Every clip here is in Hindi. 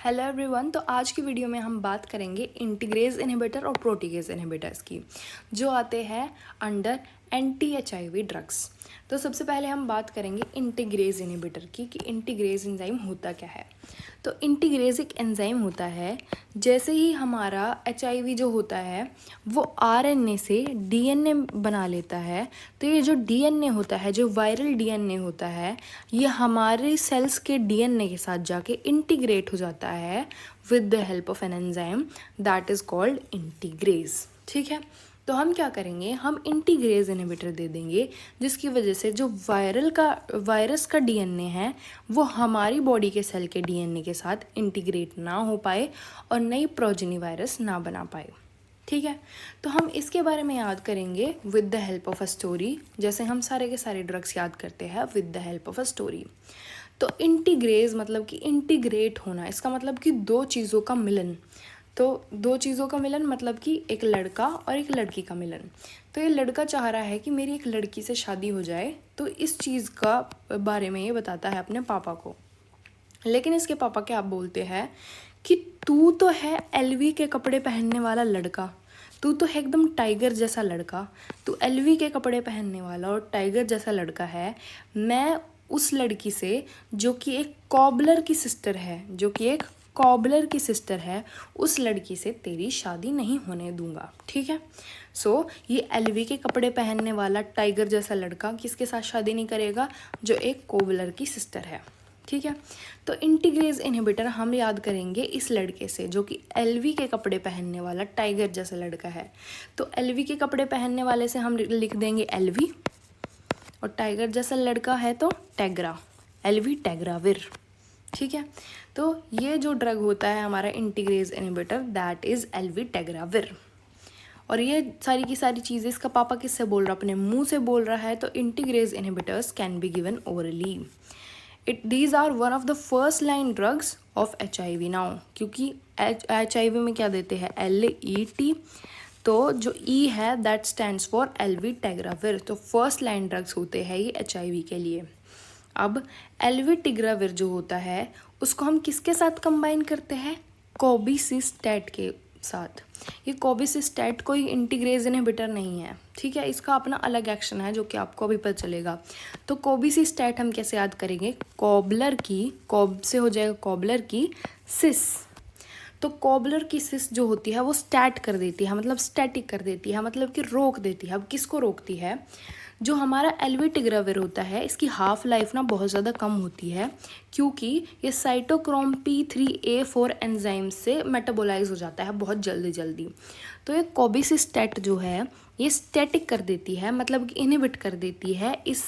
Hello everyone. तो आज की वीडियो में हम बात करेंगे इंटीग्रेज इनहिबिटर और प्रोटीगेज इनहिबिटर्स की, जो आते हैं अंडर एंटी एचआईवी ड्रग्स। तो सबसे पहले हम बात करेंगे इंटीग्रेज इनहिबिटर की कि इंटीग्रेज एंजाइम होता क्या है। तो इंटीग्रेज एक एंजाइम होता है, जैसे ही हमारा एचआईवी जो होता है वो आरएनए से डीएनए बना लेता है, तो ये जो डीएनए होता है, जो वायरल डीएनए होता है, ये हमारे सेल्स के डीएनए के साथ जाके इंटीग्रेट हो जाता है with the help of an enzyme that is called integrase. ठीक है, तो हम क्या करेंगे, हम इंटीग्रेज इनहिबिटर दे देंगे, जिसकी वजह से जो वायरस का डीएनए है वो हमारी बॉडी के सेल के डीएनए के साथ इंटीग्रेट ना हो पाए और नई प्रोजेनी वायरस ना बना पाए। ठीक है, तो हम इसके बारे में याद करेंगे with the help of a story, जैसे हम सारे के सारे ड्रग्स याद करते हैं with the help of a story. तो इंटीग्रेज मतलब कि इंटीग्रेट होना, इसका मतलब कि दो चीज़ों का मिलन। तो दो चीज़ों का मिलन मतलब कि एक लड़का और एक लड़की का मिलन। तो ये लड़का चाह रहा है कि मेरी एक लड़की से शादी हो जाए, तो इस चीज़ का बारे में ये बताता है अपने पापा को। लेकिन इसके पापा क्या बोलते हैं कि तू तो है एलवी के कपड़े पहनने वाला लड़का, तू तो है एकदम टाइगर जैसा लड़का, तू एलवी के कपड़े पहनने वाला और टाइगर जैसा लड़का है। मैं उस लड़की से जो कि एक कॉबलर की सिस्टर है, उस लड़की से तेरी शादी नहीं होने दूंगा। ठीक है, सो ये एलवी के कपड़े पहनने वाला टाइगर जैसा लड़का किसके साथ शादी नहीं करेगा, जो एक कोबलर की सिस्टर है। ठीक है, तो इंटीग्रेज इनहिबिटर हम याद करेंगे इस लड़के से जो कि एलवी के कपड़े पहनने वाला टाइगर जैसा लड़का है। तो एलवी के कपड़े पहनने वाले से हम लिख देंगे एलवी, और टाइगर जैसा लड़का है तो टैग्रा, एलवी टैग्राविर। ठीक है, तो ये जो ड्रग होता है हमारा integrase inhibitor, that is elvitegravir. और ये सारी की सारी चीज़ें इसका पापा किससे बोल रहा है, अपने मुंह से बोल रहा है। तो integrase inhibitors can be given orally. these are one of the first line drugs of HIV now, क्योंकि HIV में क्या देते हैं, LET, तो जो E है दैट स्टैंड्स फॉर एलवी टेग्राविर। तो फर्स्ट लाइन ड्रग्स होते हैं ये HIV के लिए। अब एलवी टिग्राविर जो होता है उसको हम किसके साथ कंबाइन करते हैं, कोबिसिस्टैट के साथ। ये कोबिसिस्टैट कोई इंटीग्रेज इनहिबिटर नहीं है, ठीक है, इसका अपना अलग एक्शन है जो कि आपको अभी पता चलेगा। तो कोबिसिस्टैट हम कैसे याद करेंगे, कॉबलर की, कॉब से हो जाएगा कॉबलर की सिस। तो कॉबलर की सिस जो होती है वो स्टैट कर देती है, मतलब स्टैटिक कर देती है, मतलब कि रोक देती है। अब किसको रोकती है, जो हमारा एलवी टिग्राविर होता है इसकी हाफ लाइफ ना बहुत ज़्यादा कम होती है, क्योंकि ये साइटोक्रोम P3A4 एंजाइम से मेटाबोलाइज हो जाता है बहुत जल्दी। तो ये कोबिसिस्टैट जो है ये स्टैटिक कर देती है, मतलब कि इनहिबिट कर देती है इस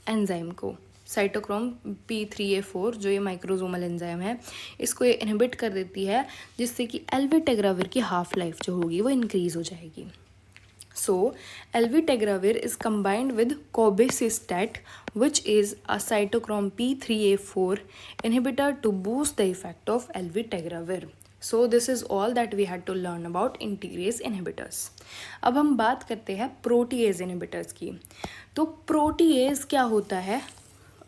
एंजाइम को। साइटोक्रोम P3A4 जो ये माइक्रोजोमल एंजाइम है इसको ये इनहिबिट कर देती है, जिससे कि एलवी टिग्राविर की हाफ लाइफ जो होगी वो इंक्रीज हो जाएगी। So, elvitegravir is combined with cobicistat, which is a cytochrome P3A4 inhibitor to boost the effect of elvitegravir. So, this is all that we had to learn about integrase inhibitors. अब हम बात करते हैं प्रोटीएज इनहिबिटर्स की। तो प्रोटीएज क्या होता है,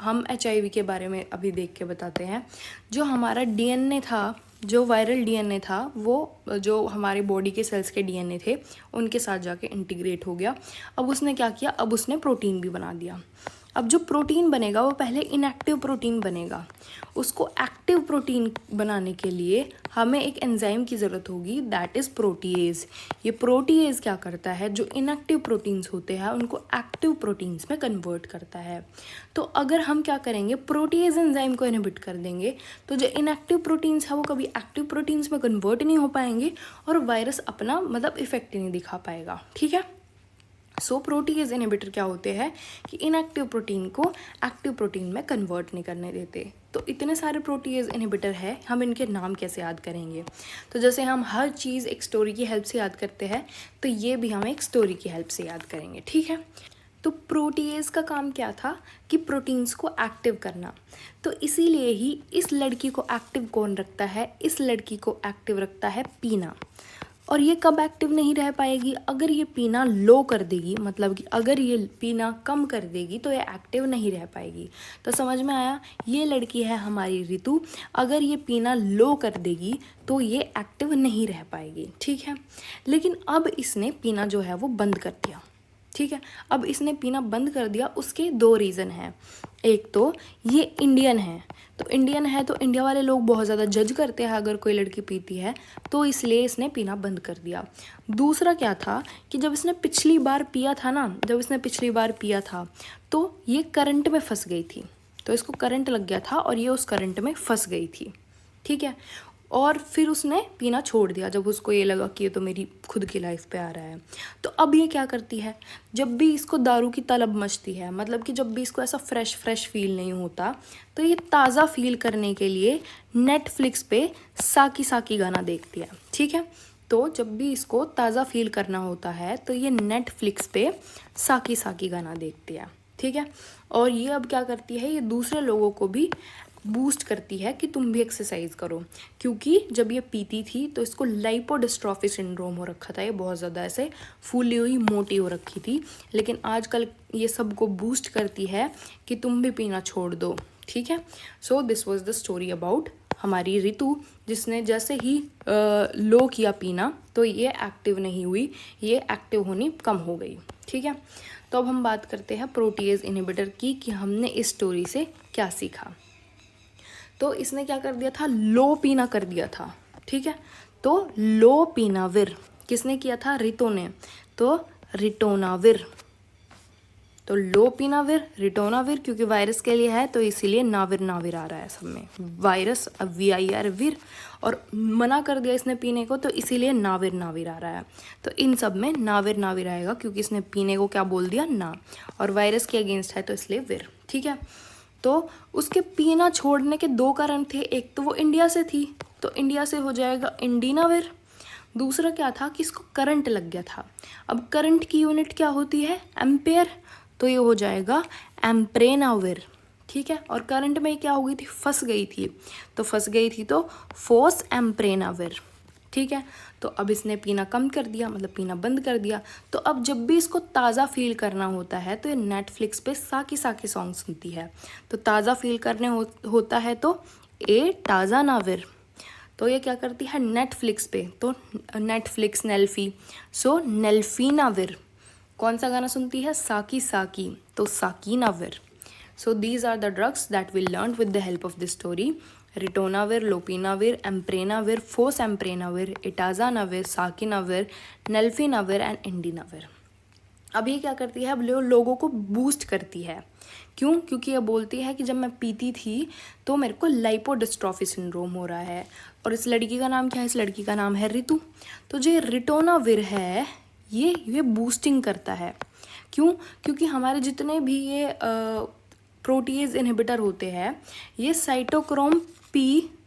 हम HIV के बारे में अभी देख के बताते हैं। जो हमारा डीएनए था, जो वायरल डीएनए था, वो जो हमारे बॉडी के सेल्स के डीएनए थे उनके साथ जाके इंटीग्रेट हो गया। अब उसने क्या किया, अब उसने प्रोटीन भी बना दिया। अब जो प्रोटीन बनेगा वो पहले इनएक्टिव प्रोटीन बनेगा, उसको एक्टिव प्रोटीन बनाने के लिए हमें एक एंजाइम की ज़रूरत होगी, दैट इज़ प्रोटीएज। ये प्रोटीएज क्या करता है, जो इनएक्टिव प्रोटीन्स होते हैं उनको एक्टिव प्रोटीन्स में कन्वर्ट करता है। तो अगर हम क्या करेंगे, प्रोटीएज एंजाइम को इनहिबिट कर देंगे, तो जो इनएक्टिव प्रोटीन्स है वो कभी एक्टिव प्रोटीन्स में कन्वर्ट नहीं हो पाएंगे और वायरस अपना मतलब इफेक्ट नहीं दिखा पाएगा। ठीक है, सो प्रोटीएज इनहिबिटर क्या होते हैं कि इनएक्टिव प्रोटीन को एक्टिव प्रोटीन में कन्वर्ट नहीं करने देते। तो इतने सारे प्रोटीएज इनहिबिटर है, हम इनके नाम कैसे याद करेंगे। तो जैसे हम हर चीज़ एक स्टोरी की हेल्प से याद करते हैं, तो ये भी हम एक स्टोरी की हेल्प से याद करेंगे। ठीक है, तो प्रोटीएज का काम क्या था कि प्रोटीन्स को एक्टिव करना। तो इसीलिए ही इस लड़की को एक्टिव कौन रखता है, इस लड़की को एक्टिव रखता है पीना। और ये कब एक्टिव नहीं रह पाएगी? अगर ये पीना लो कर देगी, मतलब कि अगर ये पीना कम कर देगी तो ये एक्टिव नहीं रह पाएगी। तो समझ में आया, ये लड़की है हमारी ऋतु, अगर ये पीना लो कर देगी तो ये एक्टिव नहीं रह पाएगी, ठीक है। लेकिन अब इसने पीना जो है वो बंद कर दिया, ठीक है। अब इसने पीना बंद कर दिया, उसके दो रीज़न हैं। एक तो ये इंडियन है, तो इंडियन है तो इंडिया वाले लोग बहुत ज़्यादा जज करते हैं अगर कोई लड़की पीती है, तो इसलिए इसने पीना बंद कर दिया। दूसरा क्या था कि जब इसने पिछली बार पिया था तो ये करंट में फंस गई थी, तो इसको करंट लग गया था और ये उस करंट में फंस गई थी, ठीक है। और फिर उसने पीना छोड़ दिया जब उसको ये लगा कि ये तो मेरी खुद की लाइफ पे आ रहा है। तो अब ये क्या करती है, जब भी इसको दारू की तलब मचती है, मतलब कि जब भी इसको ऐसा फ्रेश फील नहीं होता, तो ये ताज़ा फील करने के लिए नेटफ्लिक्स पे साकी साकी गाना देखती है, ठीक है। तो जब भी इसको ताज़ा फील करना होता है तो ये नेटफ्लिक्स पे साकी साकी गाना देखती है, ठीक है। और ये अब क्या करती है, ये दूसरे लोगों को भी बूस्ट करती है कि तुम भी एक्सरसाइज करो, क्योंकि जब ये पीती थी तो इसको लाइपोडिस्ट्रॉफी सिंड्रोम हो रखा था, ये बहुत ज़्यादा ऐसे फूली हुई मोटी हो रखी थी। लेकिन आजकल ये सबको बूस्ट करती है कि तुम भी पीना छोड़ दो, ठीक है। So this was the story about हमारी ऋतु, जिसने जैसे ही लो किया पीना तो ये एक्टिव नहीं हुई, ये एक्टिव होनी कम हो गई, ठीक है। तो अब हम बात करते हैं प्रोटीएज इनहिबिटर की, कि हमने इस स्टोरी से क्या सीखा। तो इसने क्या कर दिया था, लो पीना कर दिया था, ठीक है। तो लो पीनाविर किसने किया था, ऋतु ने, तो रिटोनाविर। तो लो पीनाविर, रिटोनाविर, क्योंकि वायरस के लिए है तो इसीलिए नाविर आ रहा है सब में, वायरस VIR विर, और मना कर दिया इसने पीने को तो इसीलिए नाविर आ रहा है। तो इन सब में नाविर आएगा क्योंकि इसने पीने को क्या बोल दिया, ना, और वायरस के अगेंस्ट है तो इसलिए विर, ठीक है। तो उसके पीना छोड़ने के दो कारण थे, एक तो वो इंडिया से थी तो इंडिया से हो जाएगा इंडीनाविर, दूसरा क्या था कि इसको करंट लग गया था। अब करंट की यूनिट क्या होती है, एम्पेयर, तो ये हो जाएगा एम्प्रेनाविर, ठीक है। और करंट में क्या हो गई थी, फंस गई थी तो फोर्स एम्प्रेनाविर, ठीक है। तो अब इसने पीना कम कर दिया, मतलब पीना बंद कर दिया। तो अब जब भी इसको ताज़ा फील करना होता है तो ये नेटफ्लिक्स पे साकी साकी सॉन्ग सुनती है। तो ताज़ा फील करने होता है तो ताज़ा नाविर, तो ये क्या करती है नेटफ्लिक्स पे, तो नेटफ्लिक्स नेल्फी, सो नेल्फीनाविर। कौन सा गाना सुनती है, साकी साकी, तो saquinavir. So these are the drugs that we learn with the help of this story, ritonavir, lopinavir, amprenavir, fosamprenavir, atazanavir, saquinavir, nelfinavir and indinavir. अब ये क्या करती है, अब लोगों को बूस्ट करती है। क्यों, क्योंकि ये बोलती है कि जब मैं पीती थी तो मेरे को लाइपोडिस्ट्रॉफी सिंड्रोम हो रहा है। और इस लड़की का नाम क्या है, इस लड़की का नाम है ऋतु। तो जो रिटोनाविर है ये बूस्टिंग करता है। क्यों, क्योंकि हमारे जितने भी ये प्रोटीएज इनहिबिटर होते हैं, ये साइटोक्रोम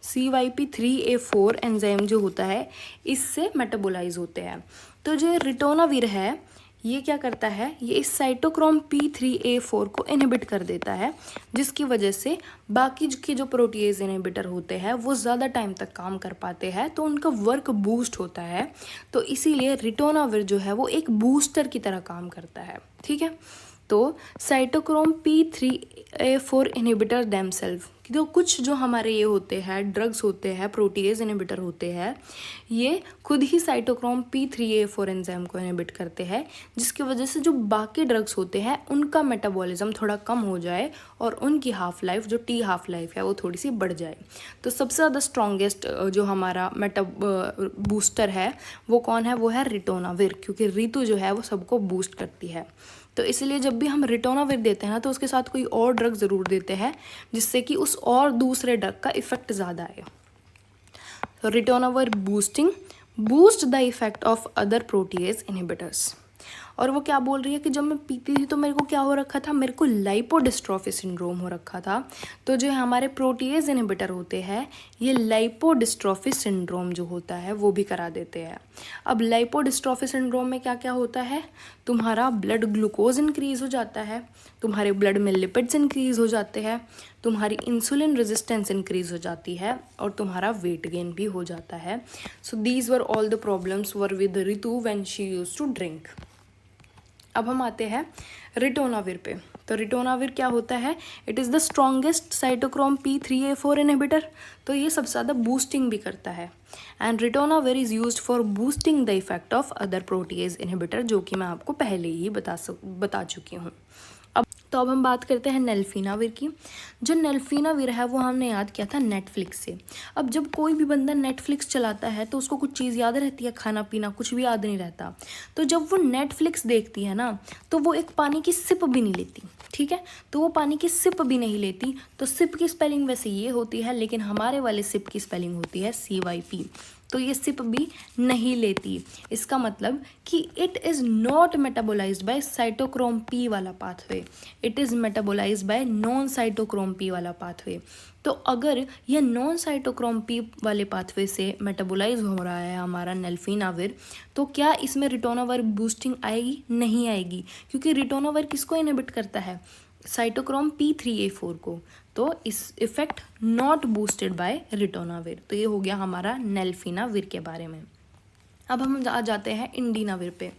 CYP3A4 एंजाइम जो होता है इससे मेटाबोलाइज होते हैं। तो जो रिटोनाविर है ये क्या करता है, ये इस साइटोक्रोम P3A4 को इनहिबिट कर देता है, जिसकी वजह से बाकी के जो प्रोटीएज इनहिबिटर होते हैं वो ज़्यादा टाइम तक काम कर पाते हैं, तो उनका वर्क बूस्ट होता है। तो इसीलिए रिटोनाविर जो है वो एक बूस्टर की तरह काम करता है, ठीक है। तो साइटोक्रोम P3A4 इनहिबिटर देमसेल्फ, तो कुछ जो हमारे ये होते हैं ड्रग्स होते हैं, प्रोटीएज इनहिबिटर होते हैं, ये खुद ही साइटोक्रोम P3A4 एंजाइम को इनहिबिट करते हैं, जिसकी वजह से जो बाकी ड्रग्स होते हैं उनका मेटाबॉलिज्म थोड़ा कम हो जाए और उनकी हाफ लाइफ, जो T हाफ लाइफ है, वो थोड़ी सी बढ़ जाए। तो सबसे ज़्यादा स्ट्रॉन्गेस्ट जो हमारा बूस्टर है वो कौन है, वो है रिटोनाविर, क्योंकि ऋतु जो है वो सबको बूस्ट करती है। तो इसलिए जब भी हम रिटोनाविर देते हैं तो उसके साथ कोई और ड्रग ज़रूर देते हैं, जिससे कि उस और दूसरे ड्रग का इफेक्ट ज़्यादा आए। तो ritonavir boost the effect of other protease inhibitors. और वो क्या बोल रही है कि जब मैं पीती थी तो मेरे को क्या हो रखा था, मेरे को लाइपोडिस्ट्रोफी सिंड्रोम हो रखा था। तो जो हमारे प्रोटीएज इनहिबिटर होते हैं ये लाइपोडिस्ट्रोफी सिंड्रोम जो होता है वो भी करा देते हैं। अब लाइपोडिस्ट्रोफी सिंड्रोम में क्या क्या होता है, तुम्हारा ब्लड ग्लूकोज इंक्रीज़ हो जाता है, तुम्हारे ब्लड में लिपिड्स इंक्रीज़ हो जाते हैं, तुम्हारी इंसुलिन रेजिस्टेंस इंक्रीज़ हो जाती है और तुम्हारा वेट गेन भी हो जाता है। So these were all the problems were with Ritu when she used to drink. अब हम आते हैं रिटोनाविर पे। तो रिटोनाविर क्या होता है, it is the strongest cytochrome P3A4 inhibitor. तो ये सबसे ज़्यादा बूस्टिंग भी करता है। And ritonavir is used for boosting the effect of other protease inhibitor, जो कि मैं आपको पहले ही बता चुकी हूँ। अब हम बात करते हैं नेल्फिनाविर की। जो नेल्फिनाविर है वो हमने याद किया था नेटफ्लिक्स से। अब जब कोई भी बंदा नेटफ्लिक्स चलाता है तो उसको कुछ चीज़ याद रहती है, खाना पीना कुछ भी याद नहीं रहता। तो जब वो नेटफ्लिक्स देखती है ना तो वो एक पानी की सिप भी नहीं लेती, ठीक है। तो वो पानी की सिप भी नहीं लेती। तो सिप की स्पेलिंग वैसे ये होती है, लेकिन हमारे वाले सिप की स्पेलिंग होती है CYP। तो ये सिप भी नहीं लेती। इसका मतलब कि it is not metabolized by cytochrome P वाला pathway, it is metabolized by non cytochrome P वाला पाथवे। तो अगर ये नॉन साइटोक्रोम P वाले पाथवे से मेटाबोलाइज हो रहा है हमारा नेल्फिनाविर, तो क्या इसमें रिटोनाविर बूस्टिंग आएगी? नहीं आएगी, क्योंकि रिटोनाविर किसको इनहिबिट करता है, साइटोक्रोम P3A4 को। तो इस effect not boosted by ritonavir. तो ये हो गया हमारा नेल्फिनाविर के बारे में। अब हम आ जाते हैं इंडिनाविर पे।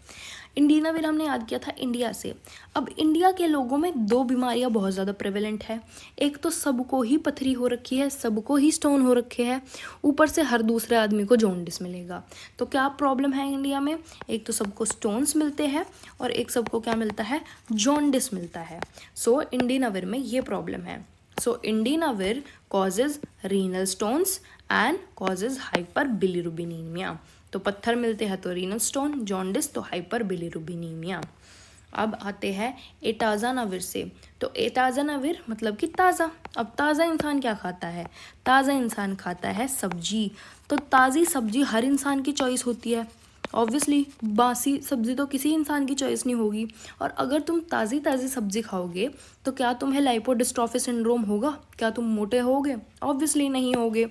इंडिनाविर हमने याद किया था इंडिया से। अब इंडिया के लोगों में दो बीमारियां बहुत ज़्यादा प्रेवलेंट है। एक तो सबको ही पथरी हो रखी है, सबको ही स्टोन हो रखे हैं, ऊपर से हर दूसरे आदमी को जॉन्डिस मिलेगा। तो क्या प्रॉब्लम है इंडिया में, एक तो सबको स्टोन्स मिलते हैं और एक सबको क्या मिलता है, जॉन्डिस मिलता है। सो इंडिनाविर में ये प्रॉब्लम है। So indinavir causes renal stones and causes hyperbilirubinemia। तो पत्थर मिलते हैं तो रीनल स्टोन, जॉन्डिस तो हाइपरबिलिरुबिनीमिया। अब आते हैं एटाज़ानाविर से। तो एटाज़ानाविर मतलब कि ताज़ा। अब ताज़ा इंसान क्या खाता है, ताज़ा इंसान खाता है सब्जी। तो ताज़ी सब्जी हर इंसान की चॉइस होती है, ऑब्वियसली बासी सब्ज़ी तो किसी इंसान की चॉइस नहीं होगी। और अगर तुम ताज़ी सब्ज़ी खाओगे तो क्या तुम्हें लाइपोडिस्ट्रोफी सिंड्रोम होगा, क्या तुम मोटे होगे? ऑब्वियसली नहीं होगे।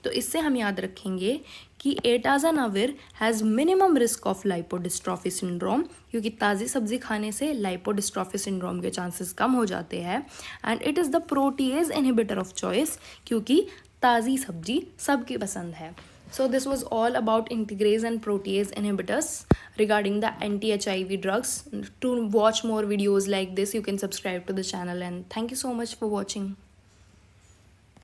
तो इससे हम याद रखेंगे कि atazanavir has minimum risk of lipodystrophy syndrome, क्योंकि ताज़ी सब्ज़ी खाने से लाइपोडिस्ट्रोफी सिंड्रोम के चांसेस कम हो जाते हैं। And it is the protease inhibitor of choice, क्योंकि ताज़ी सब्जी सबकी पसंद है। So this was all about integrase and protease inhibitors regarding the anti-HIV drugs. To watch more videos like this, you can subscribe to the channel, and thank you so much for watching.